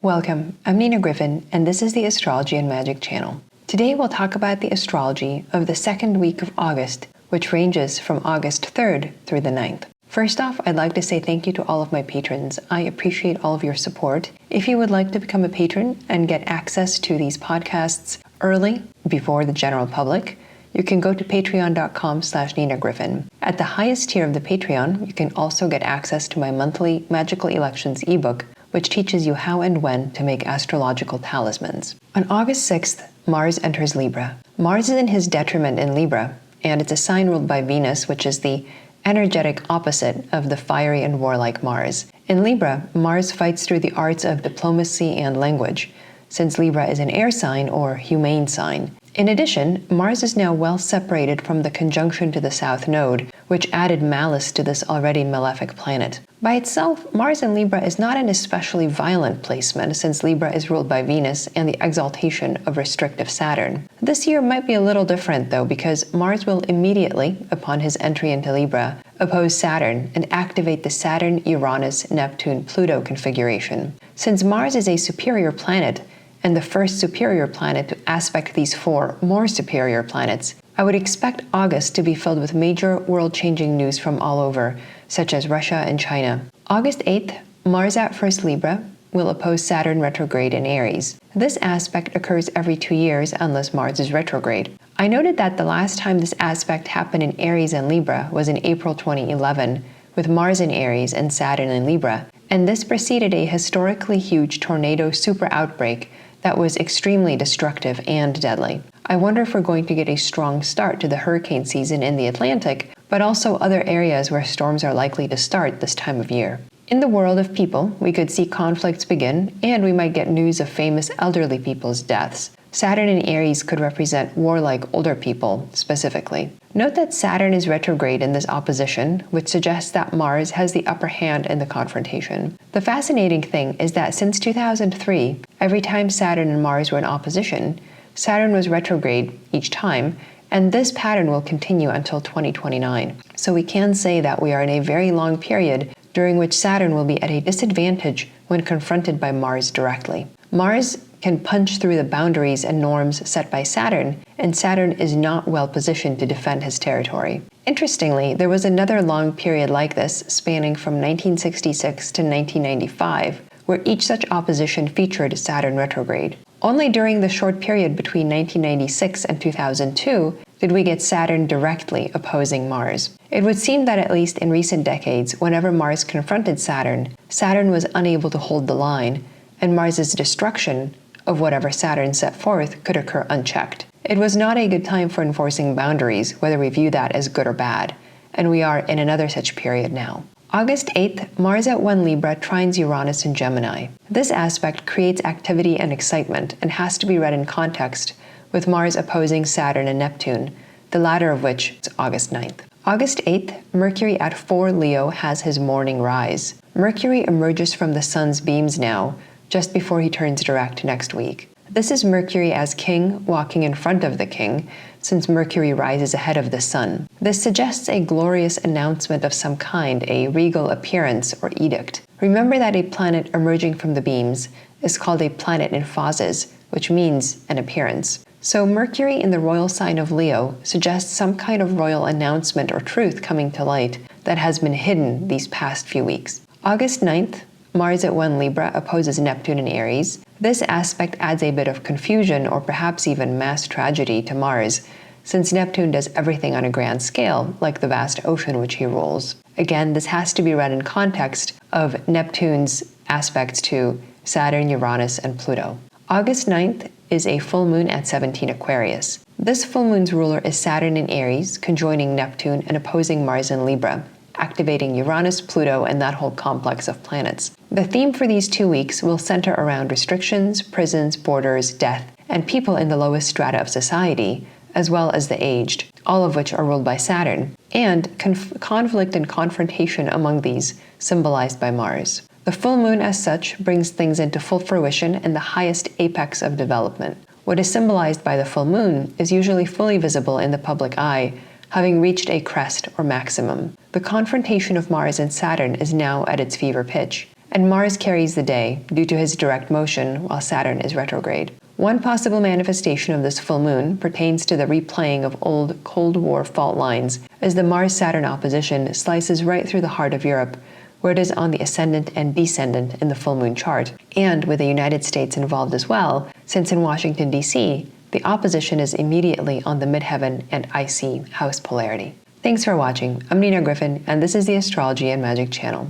Welcome, I'm Nina Gryphon, and this is the Astrology and Magic channel. Today we'll talk about the astrology of the second week of August, which ranges from August 3rd through the 9th. First off, I'd like to say thank you to all of my patrons. I appreciate all of your support. If you would like to become a patron and get access to these podcasts early, before the general public, you can go to patreon.com/Nina Gryphon. At the highest tier of the Patreon, you can also get access to my monthly Magical Elections ebook, which teaches you how and when to make astrological talismans. On August 6th, Mars enters Libra. Mars is in his detriment in Libra, and it's a sign ruled by Venus, which is the energetic opposite of the fiery and warlike Mars. In Libra, Mars fights through the arts of diplomacy and language, since Libra is an air sign or humane sign. In addition, Mars is now well separated from the conjunction to the South Node, which added malice to this already malefic planet. By itself, Mars in Libra is not an especially violent placement, since Libra is ruled by Venus and the exaltation of restrictive Saturn. This year might be a little different, though, because Mars will immediately, upon his entry into Libra, oppose Saturn and activate the Saturn, Uranus, Neptune, Pluto configuration. Since Mars is a superior planet, and the first superior planet to aspect these four more superior planets, I would expect August to be filled with major world-changing news from all over, such as Russia and China. August 8th, Mars at first Libra will oppose Saturn retrograde in Aries. This aspect occurs every 2 years unless Mars is retrograde. I noted that the last time this aspect happened in Aries and Libra was in April 2011, with Mars in Aries and Saturn in Libra, and this preceded a historically huge tornado super outbreak that was extremely destructive and deadly. I wonder if we're going to get a strong start to the hurricane season in the Atlantic, but also other areas where storms are likely to start this time of year. In the world of people, we could see conflicts begin, and we might get news of famous elderly people's deaths. Saturn in Aries could represent warlike older people, specifically. Note that Saturn is retrograde in this opposition, which suggests that Mars has the upper hand in the confrontation. The fascinating thing is that since 2003, every time Saturn and Mars were in opposition, Saturn was retrograde each time, and this pattern will continue until 2029. So we can say that we are in a very long period during which Saturn will be at a disadvantage when confronted by Mars directly. Mars can punch through the boundaries and norms set by Saturn, and Saturn is not well positioned to defend his territory. Interestingly, there was another long period like this spanning from 1966 to 1995, where each such opposition featured Saturn retrograde. Only during the short period between 1996 and 2002 did we get Saturn directly opposing Mars. It would seem that at least in recent decades, whenever Mars confronted Saturn, Saturn was unable to hold the line, and Mars's destruction of whatever Saturn set forth could occur unchecked. It was not a good time for enforcing boundaries, whether we view that as good or bad, and we are in another such period now. August 8th, Mars at 1 Libra trines Uranus in Gemini. This aspect creates activity and excitement and has to be read in context, with Mars opposing Saturn and Neptune, the latter of which is August 9th. August 8th, Mercury at 4 Leo has his morning rise. Mercury emerges from the sun's beams now, just before he turns direct next week. This is Mercury as king walking in front of the king, since Mercury rises ahead of the sun. This suggests a glorious announcement of some kind, a regal appearance or edict. Remember that a planet emerging from the beams is called a planet in phases, which means an appearance. So Mercury in the royal sign of Leo suggests some kind of royal announcement or truth coming to light that has been hidden these past few weeks. August 9th, Mars at 1 Libra opposes Neptune in Aries. This aspect adds a bit of confusion or perhaps even mass tragedy to Mars, since Neptune does everything on a grand scale, like the vast ocean which he rules. Again, this has to be read in context of Neptune's aspects to Saturn, Uranus, and Pluto. August 9th is a full moon at 17 Aquarius. This full moon's ruler is Saturn in Aries, conjoining Neptune and opposing Mars in Libra, activating Uranus, Pluto, and that whole complex of planets. The theme for these 2 weeks will center around restrictions, prisons, borders, death, and people in the lowest strata of society, as well as the aged, all of which are ruled by Saturn, and conflict and confrontation among these, symbolized by Mars. The full moon as such brings things into full fruition and the highest apex of development. What is symbolized by the full moon is usually fully visible in the public eye, having reached a crest or maximum. The confrontation of Mars and Saturn is now at its fever pitch, and Mars carries the day due to his direct motion while Saturn is retrograde. One possible manifestation of this full moon pertains to the replaying of old Cold War fault lines, as the Mars-Saturn opposition slices right through the heart of Europe, where it is on the ascendant and descendant in the full moon chart, and with the United States involved as well, since in Washington, D.C., the opposition is immediately on the midheaven and icy house polarity. Thanks for watching. I'm Nina Gryphon, and this is the Astrology and Magic channel.